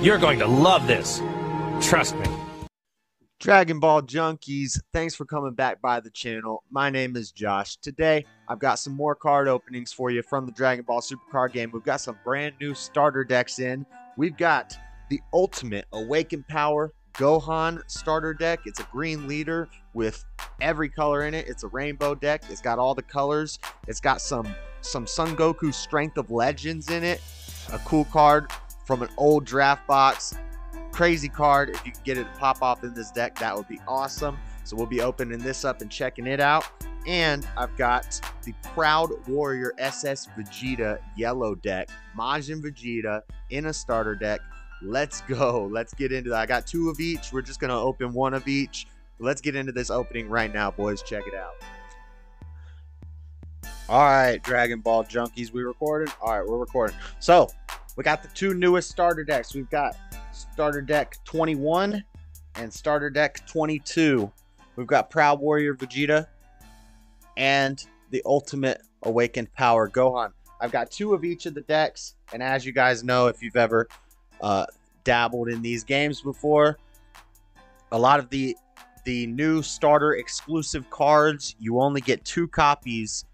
You're going to love this. Trust me. Dragon Ball Junkies, thanks for coming back by the channel. My name is Josh. Today, I've got some more card openings for you from the Dragon Ball Super Card Game. We've got some brand new starter decks in. We've got the Ultimate Awakened Power Gohan starter deck. It's a green leader with every color in it. It's a rainbow deck. It's got all the colors. It's got some Son Goku Strength of Legends in it. A cool card from an old draft box. Crazy card. If you can get it to pop off in this deck, that would be awesome. So we'll be opening this up and checking it out. And I've got the Proud Warrior SS Vegeta yellow deck. Majin Vegeta in a starter deck. Let's go. Let's get into that. I got two of each. We're just going to open one of each. Let's get into this opening right now, boys. Check it out. All right, Dragon Ball Junkies. We recording? All right, we're recording. So we got the two newest starter decks. We've got Starter Deck 21 and Starter Deck 22. We've got Proud Warrior Vegeta and the Ultimate Awakened Power Gohan. I've got two of each of the decks, and as you guys know, if you've ever dabbled in these games before, a lot of the new starter exclusive cards, you only get 2 copies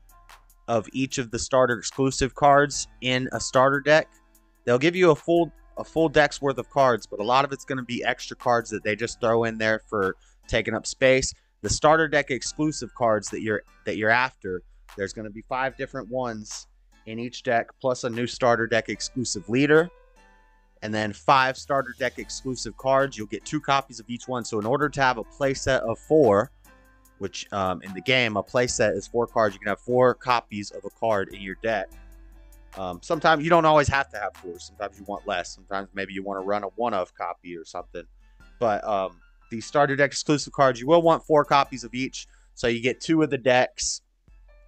of each of the starter exclusive cards in a starter deck. They'll give you a full deck's worth of cards, but a lot of it's going to be extra cards that they just throw in there for taking up space. The starter deck exclusive cards that you're after, there's going to be 5 different ones in each deck, plus a new starter deck exclusive leader, and then 5 starter deck exclusive cards. You'll get 2 copies of each one. So in order to have a playset of 4, which in the game a playset is 4 cards, you can have 4 copies of a card in your deck. Sometimes you don't always have to have 4. Sometimes you want less. Sometimes maybe you want to run a one-of copy or something. But these starter deck exclusive cards, you will want 4 copies of each. So you get 2 of the decks,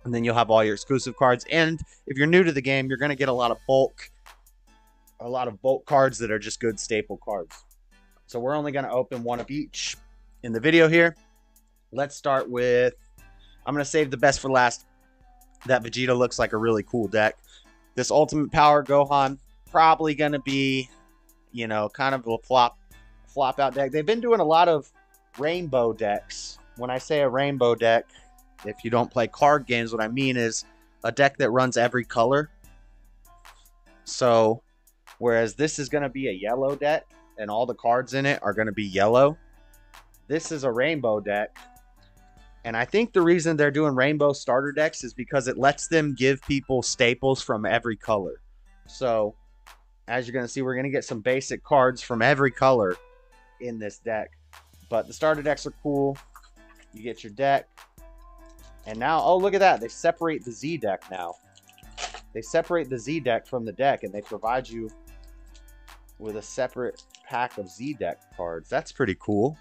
and then you'll have all your exclusive cards. And if you're new to the game, you're going to get a lot of bulk cards that are just good staple cards. So we're only going to open 1 of each in the video here. Let's start with, I'm going to save the best for last. That Vegeta looks like a really cool deck. This Ultimate Power Gohan, probably going to be, you know, kind of a flop out deck. They've been doing a lot of rainbow decks. When I say a rainbow deck, if you don't play card games, what I mean is a deck that runs every color. So, whereas this is going to be a yellow deck, and all the cards in it are going to be yellow, this is a rainbow deck. And I think the reason they're doing rainbow starter decks is because it lets them give people staples from every color. So, as you're going to see, we're going to get some basic cards from every color in this deck. But the starter decks are cool. You get your deck. And now, oh, look at that. They separate the Z deck now. They separate the Z deck from the deck, and they provide you with a separate pack of Z deck cards. That's pretty cool.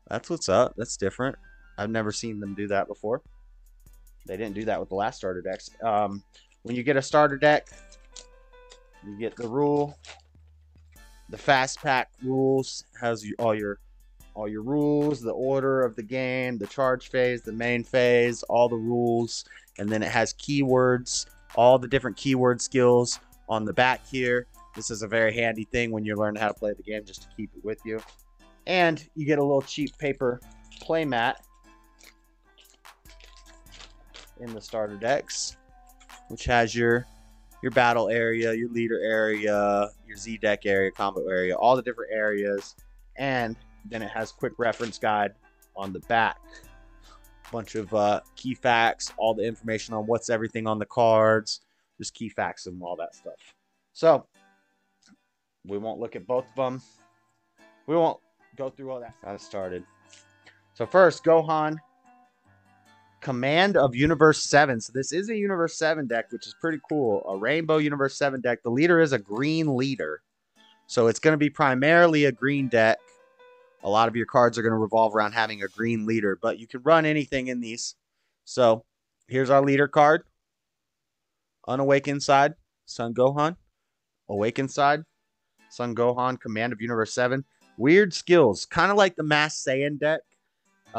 That's what's up. That's different. I've never seen them do that before. They didn't do that with the last starter decks. When you get a starter deck, you get the rule. The fast pack rules has all your rules, the order of the game, the charge phase, the main phase, all the rules, and then it has keywords, all the different keyword skills on the back here. This is a very handy thing when you're learning how to play the game, just to keep it with you. And you get a little cheap paper play mat in the starter decks, which has your battle area, your leader area, your Z deck area, combo area, all the different areas, and then it has quick reference guide on the back. Bunch of key facts, all the information on what's everything on the cards, just key facts and all that stuff. So we won't look at both of them. We won't go through all that. Got it started. So first, Gohan, Command of Universe 7. So this is a Universe 7 deck, which is pretty cool. A Rainbow Universe 7 deck. The leader is a green leader. So it's going to be primarily a green deck. A lot of your cards are going to revolve around having a green leader, but you can run anything in these. So here's our leader card. Unawakened side, Son Gohan. Awakened side, Son Gohan, Command of Universe 7. Weird skills, kind of like the Mass Saiyan deck.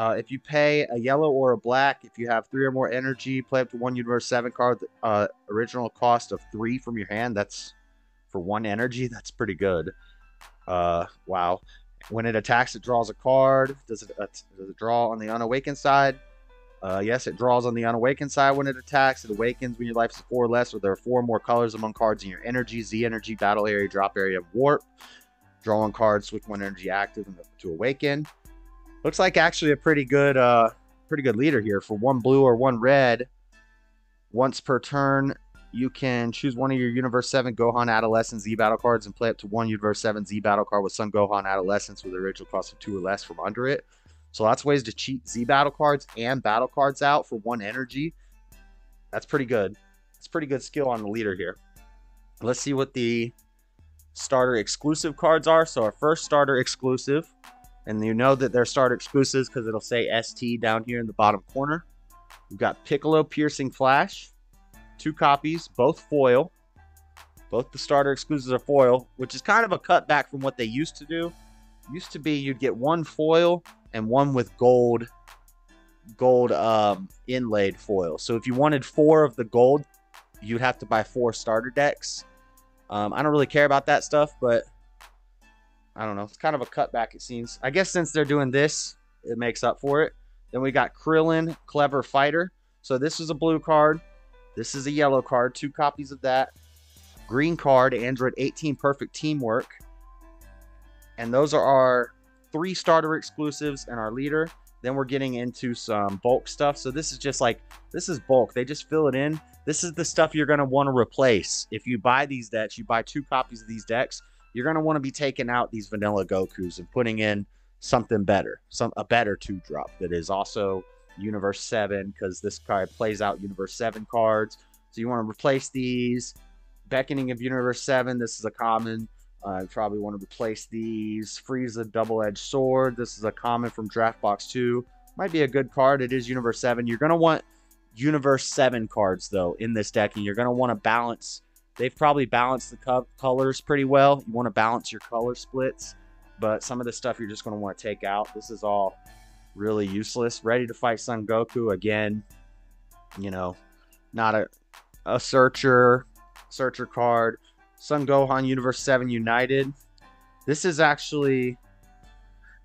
If you pay a yellow or a black, if you have 3 or more energy, play up to 1 Universe 7 card, original cost of 3 from your hand. That's for 1 energy. That's pretty good. Wow. When it attacks, it draws a card. Does it draw on the unawakened side? Yes, it draws on the unawakened side when it attacks. It awakens when your life is 4 or less, or there are 4 more colors among cards in your energy, Z energy, battle area, drop area, warp. Draw one card, switch one energy active to awaken. Looks like actually a pretty good leader here. For 1 blue or 1 red, once per turn, you can choose one of your Universe 7 Gohan Adolescent Z battle cards and play up to 1 Universe 7 Z battle card with Son Gohan Adolescence with the original cost of 2 or less from under it. So lots of ways to cheat Z battle cards and battle cards out for 1 energy. That's pretty good. It's pretty good skill on the leader here. Let's see what the starter exclusive cards are. So our first starter exclusive, and you know that they're starter exclusives because it'll say ST down here in the bottom corner. We've got Piccolo Piercing Flash. 2 copies, both foil. Both the starter exclusives are foil, which is kind of a cutback from what they used to do. Used to be you'd get 1 foil and 1 with gold inlaid foil. So if you wanted 4 of the gold, you'd have to buy 4 starter decks. I don't really care about that stuff, but I don't know. It's kind of a cutback, it seems. I guess since they're doing this, it makes up for it. Then we got Krillin, Clever Fighter. So this is a blue card. This is a yellow card, 2 copies of that. Green card, Android 18 Perfect Teamwork. And those are our 3 starter exclusives and our leader. Then we're getting into some bulk stuff. So this is just like, this is bulk. They just fill it in. This is the stuff you're going to want to replace. If you buy these decks, you buy 2 copies of these decks, you're going to want to be taking out these vanilla Gokus and putting in something better. A better 2-drop that is also Universe 7, because this card plays out Universe 7 cards. So you want to replace these. Beckoning of Universe 7, this is a common. You probably want to replace these. Frieza Double-Edged Sword, this is a common from Draft Box 2. Might be a good card. It is Universe 7. You're going to want Universe 7 cards, though, in this deck, and you're going to want to balance. They've probably balanced the colors pretty well. You want to balance your color splits, but some of the stuff you're just going to want to take out. This is all really useless. Ready to Fight Son Goku, again, you know, not a searcher card. Son Gohan Universe 7 United. This is actually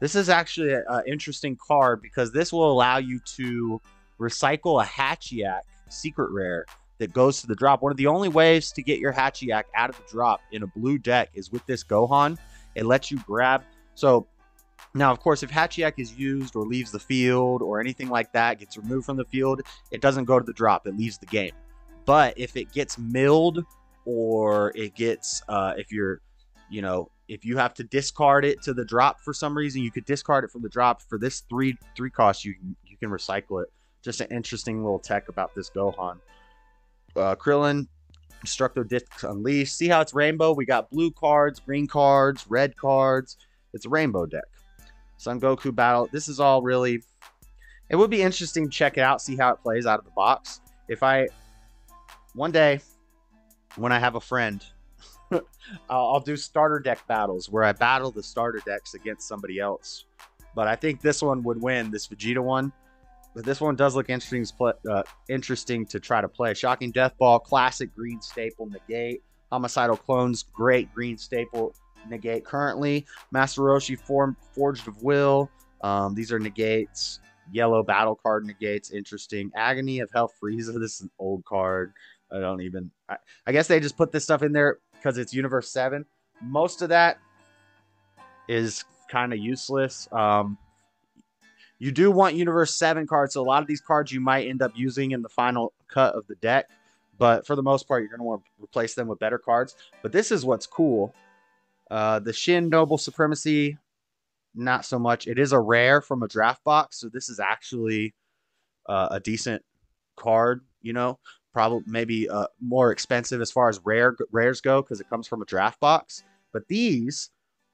an interesting card because this will allow you to recycle a Hachiyak secret rare that goes to the drop. One of the only ways to get your Hachiyak out of the drop in a blue deck is with this Gohan. It lets you grab. So now, of course, if Hachiyak is used or leaves the field or anything like that, gets removed from the field, it doesn't go to the drop. It leaves the game. But if it gets milled or it gets, if you have to discard it to the drop for some reason, you could discard it from the drop. For this three cost, you can recycle it. Just an interesting little tech about this Gohan. Krillin, Destructo Disc Unleashed. See how it's rainbow? We got blue cards, green cards, red cards. It's a rainbow deck. Son Goku Battle. This is all really... It would be interesting to check it out, see how it plays out of the box. One day, when I have a friend, I'll do starter deck battles where I battle the starter decks against somebody else. But I think this one would win, this Vegeta one. But this one does look interesting to try to play. Shocking Death Ball, classic green staple negate. Homicidal Clones, great green staple negate currently. Master Roshi Forged of Will. These are negates. Yellow battle card negates, interesting. Agony of Hell Frieza. This is an old card. I guess they just put this stuff in there because it's Universe 7. Most of that is kind of useless. You do want Universe 7 cards, so a lot of these cards you might end up using in the final cut of the deck. But for the most part, you're going to want to replace them with better cards. But this is what's cool. The Shin Noble Supremacy, not so much. It is a rare from a draft box, so this is actually a decent card, you know. Probably maybe more expensive as far as rares go because it comes from a draft box. But these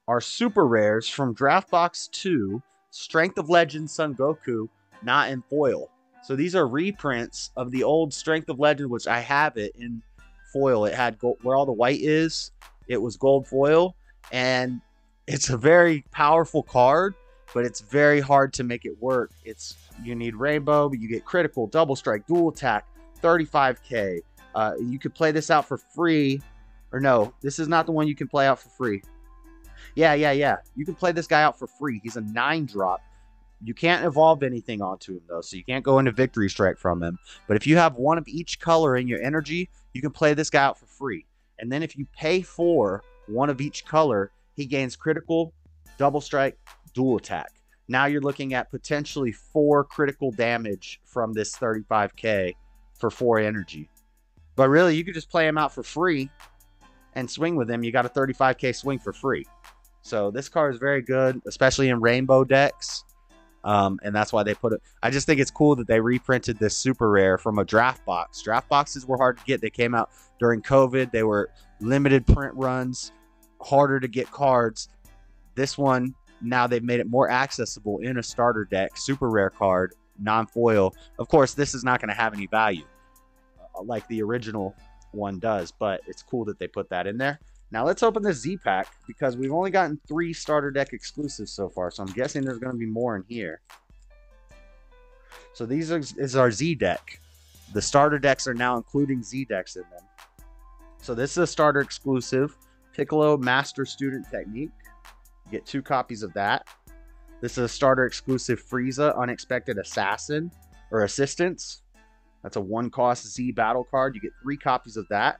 are super rares from Draft Box 2, Strength of Legend Son Goku, not in foil. So these are reprints of the old Strength of Legend, which I have it in foil. It had gold, where all the white is, it was gold foil. And it's a very powerful card, but it's very hard to make it work. You need rainbow, but you get critical, double strike, dual attack, 35k. You could play this out for free. Or no, this is not the one you can play out for free. Yeah. You can play this guy out for free. He's a 9-drop. You can't evolve anything onto him, though, so you can't go into Victory Strike from him. But if you have one of each color in your energy, you can play this guy out for free. And then if you pay for one of each color, he gains critical, double strike, dual attack. Now you're looking at potentially 4 critical damage from this 35k for 4 energy. But really, you could just play him out for free and swing with him. You got a 35k swing for free. So this card is very good, especially in rainbow decks. And that's why they put it. I just think it's cool that they reprinted this super rare from a draft box. Draft boxes were hard to get. They came out during COVID. They were limited print runs, harder to get cards. This one, now they've made it more accessible in a starter deck. Super rare card, non-foil. Of course, this is not going to have any value like the original one does, but it's cool that they put that in there. Now let's open this Z pack because we've only gotten 3 starter deck exclusives so far, so I'm guessing there's going to be more in here. So these is our Z deck. The starter decks are now including Z decks in them. So this is a starter exclusive Piccolo Master Student Technique. You get 2 copies of that. This is a starter exclusive Frieza Unexpected Assassin or Assistance. That's a 1-cost Z battle card. You get 3 copies of that.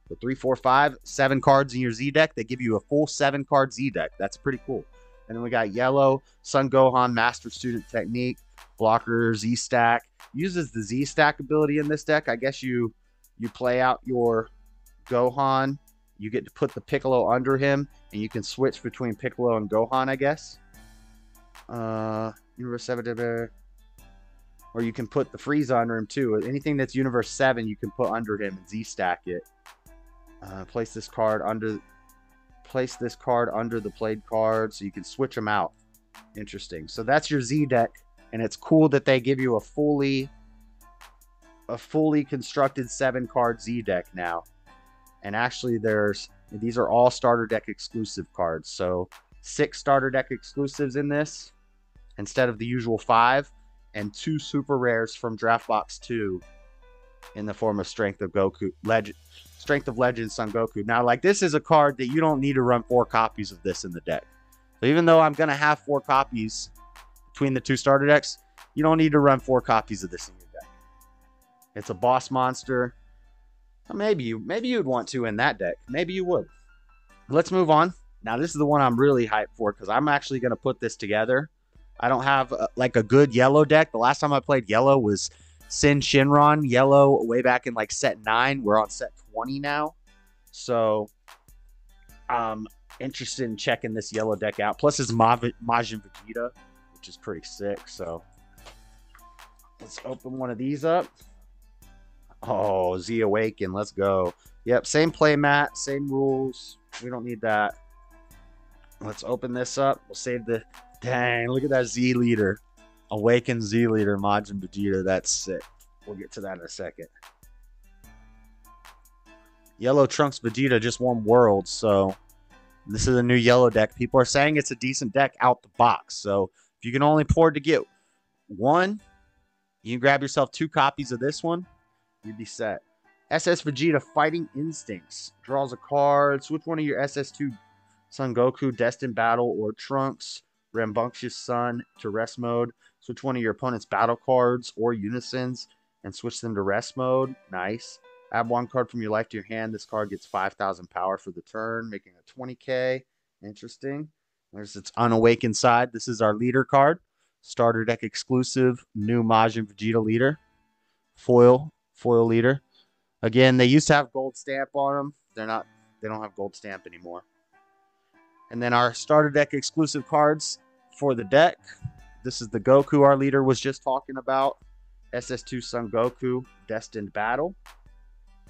So 3, 4, 5, 7 cards in your Z deck. They give you a full 7-card Z deck. That's pretty cool. And then we got yellow, Son Gohan, Master Student Technique, blocker, Z stack. Uses the Z stack ability in this deck. I guess you play out your Gohan. You get to put the Piccolo under him, and you can switch between Piccolo and Gohan, I guess. Universe 7, or you can put the Frieza under him too. Anything that's Universe 7, you can put under him and Z stack it. Place this card under the played card so you can switch them out. Interesting. So that's your Z deck, and it's cool that they give you a fully constructed 7-card Z deck now. And actually these are all starter deck exclusive cards. So 6 starter deck exclusives in this instead of the usual 5, and 2 super rares from Draft Box 2 in the form of Strength of Legend Son Goku. Now, like, this is a card that you don't need to run 4 copies of this in the deck. So even though I'm going to have 4 copies between the 2 starter decks, you don't need to run 4 copies of this in your deck. It's a boss monster. Maybe you'd want to in that deck. Maybe you would. Let's move on. Now, this is the one I'm really hyped for because I'm actually going to put this together. I don't have like a good yellow deck. The last time I played yellow was Sin Shinron yellow way back in like set 9. We're on set 20 now. So I'm interested in checking this yellow deck out. Plus it's Majin Vegeta, which is pretty sick. So let's open one of these up. Oh, Z Awaken. Let's go. Yep, same playmat, same rules. We don't need that. Let's open this up. We'll save the... Dang, look at that Z leader. Awakened Z leader, Majin Vegeta. That's sick. We'll get to that in a second. Yellow Trunks Vegeta just won Worlds, so this is a new yellow deck. People are saying it's a decent deck out the box. So if you can only afford to get 1, you can grab yourself 2 copies of this one. You'd be set. SS Vegeta Fighting Instincts. Draws a card. Switch one of your SS2 Son Goku, Destined Battle, or Trunks Rambunctious Sun to rest mode. Switch one of your opponent's battle cards or unisons and switch them to rest mode. Nice. Add 1 card from your life to your hand. This card gets 5,000 power for the turn, making a 20k. Interesting. There's its unawakened side. This is our leader card. Starter deck exclusive, new Majin Vegeta leader. Foil leader. Again, they used to have gold stamp on them. They don't have gold stamp anymore. And then our starter deck exclusive cards for the deck. This is the Goku our leader was just talking about. SS2 Son Goku, Destined Battle.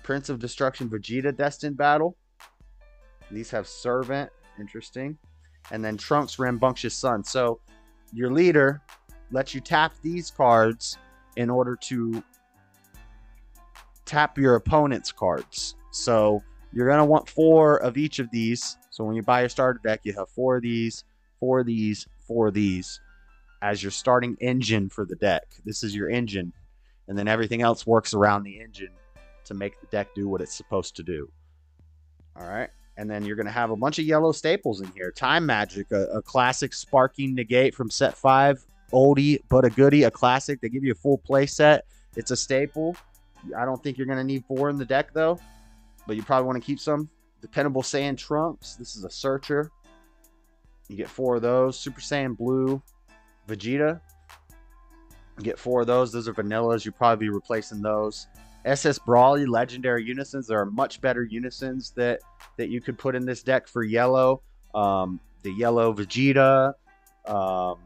Prince of Destruction Vegeta, Destined Battle. These have Servant. Interesting. And then Trunks Rambunctious Sun. So your leader lets you tap these cards in order to tap your opponent's cards. So you're going to want 4 of each of these. So when you buy your starter deck, you have 4 of these, 4 of these, 4 of these as your starting engine for the deck. This is your engine. And then everything else works around the engine to make the deck do what it's supposed to do. All right. And then you're going to have a bunch of yellow staples in here. Time Magic, a classic Sparking Negate from set 5. Oldie, but a goodie, a classic. They give you a full play set. It's a staple. I don't think you're going to need 4 in the deck, though. But you probably want to keep some. Dependable Saiyan Trunks. This is a Searcher. You get 4 of those. Super Saiyan Blue Vegeta. You get 4 of those. Those are vanillas. You'll probably be replacing those. SS Brawly Legendary Unisons. There are much better Unisons that you could put in this deck for yellow. The yellow Vegeta. The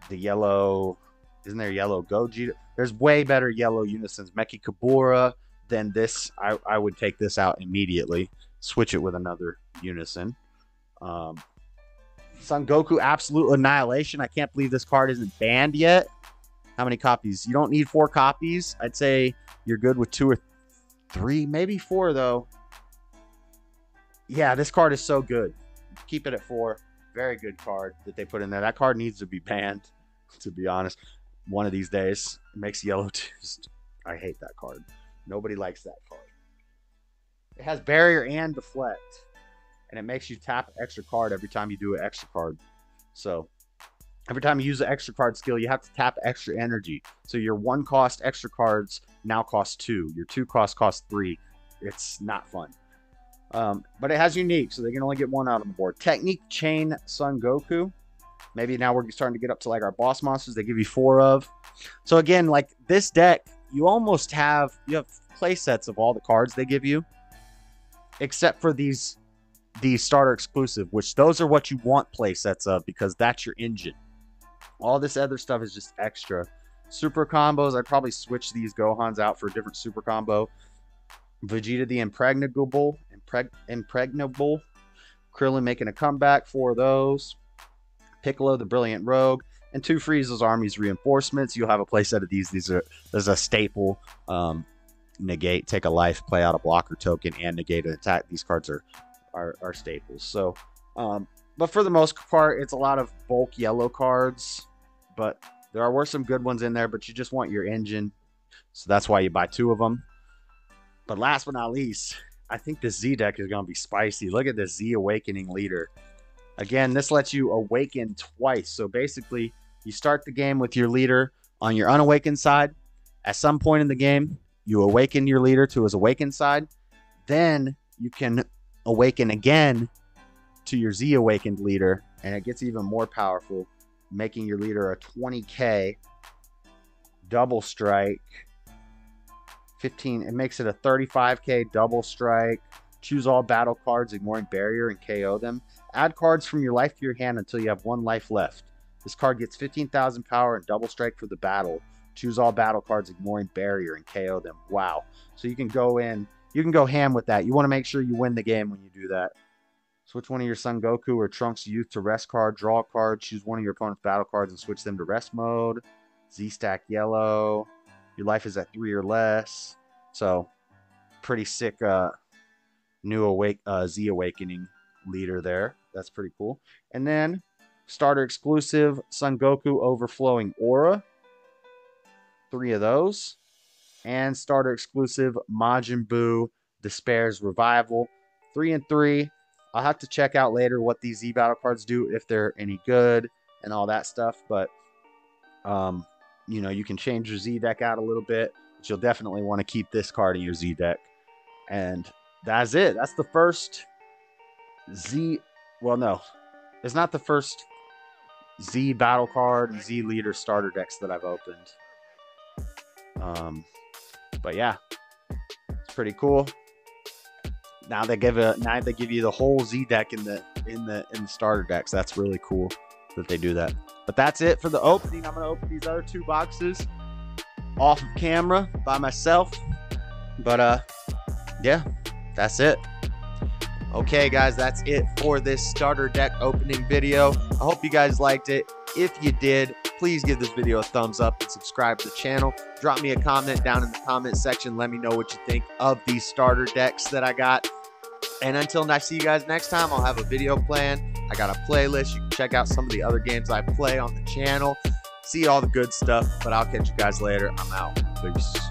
yellow... Isn't there yellow Gogeta? There's way better yellow Unisons. Meki Kabura than this. I would take this out immediately. Switch it with another Unison. Son Goku Absolute Annihilation. I can't believe this card isn't banned yet. How many copies? You don't need 4 copies. I'd say you're good with 2 or 3, maybe 4 though. Yeah, this card is so good. Keep it at 4. Very good card that they put in there. That card needs to be banned, to be honest. One of these days. It makes yellow just... I hate that card. Nobody likes that card. It has Barrier and Deflect. And it makes you tap an extra card every time you do an extra card. So, every time you use the extra card skill, you have to tap extra energy. So your 1 cost extra cards now cost 2. Your 2 cost 3. It's not fun. But it has unique, so they can only get 1 out on the board. Technique Chain Son Goku. Maybe now we're starting to get up to like our boss monsters. They give you 4 of. So again, like this deck, you almost have play sets of all the cards they give you, except for these starter exclusive, which those are what you want play sets of because that's your engine. All this other stuff is just extra. Super combos, I'd probably switch these Gohans out for a different super combo. Vegeta the Impregnable. Krillin making a comeback, 4 of those. Piccolo the Brilliant Rogue. And 2 Frieza's Army's Reinforcements. You'll have a playset of these. There's a staple. Negate, take a life, play out a blocker token, and negate an attack. These cards are staples. So, but for the most part, it's a lot of bulk yellow cards. But there were some good ones in there, but you just want your engine. So that's why you buy 2 of them. But last but not least, I think the Z deck is going to be spicy. Look at the Z Awakening Leader. Again, this lets you awaken twice. So basically, you start the game with your leader on your unawakened side. At some point in the game, you awaken your leader to his awakened side. Then you can awaken again to your Z Awakened leader. And it gets even more powerful, making your leader a 20k double strike. 15, it makes it a 35k double strike. Choose all battle cards, ignoring barrier, and KO them. Add cards from your life to your hand until you have 1 life left. This card gets 15,000 power and double strike for the battle. Choose all battle cards, ignoring barrier, and KO them. Wow. So you can go in, you can go ham with that. You want to make sure you win the game when you do that. Switch one of your Son Goku or Trunks Youth to rest card. Draw a card. Choose one of your opponent's battle cards and switch them to rest mode. Z-Stack Yellow. Your life is at 3 or less. So, pretty sick new Z Awakening leader there. That's pretty cool. And then, starter exclusive Son Goku Overflowing Aura. 3 of those. And starter exclusive Majin Buu Despair's Revival. 3 and 3. I'll have to check out later what these Z battle cards do, if they're any good and all that stuff. But, you know, you can change your Z deck out a little bit. But you'll definitely want to keep this card in your Z deck. And that's it. That's the first Z. Well, no. It's not the first Z battle card and Z leader starter decks that I've opened. But yeah, it's pretty cool. Now they give you the whole Z deck in the starter decks. That's really cool that they do that. But that's it for the opening. I'm gonna open these other 2 boxes off of camera by myself. But yeah, that's it. Okay, guys, that's it for this starter deck opening video. I hope you guys liked it. If you did, please give this video a thumbs up and subscribe to the channel. Drop me a comment down in the comment section. Let me know what you think of these starter decks that I got. And until I see you guys next time, I'll have a video planned. I got a playlist. You can check out some of the other games I play on the channel. See all the good stuff, but I'll catch you guys later. I'm out. Peace.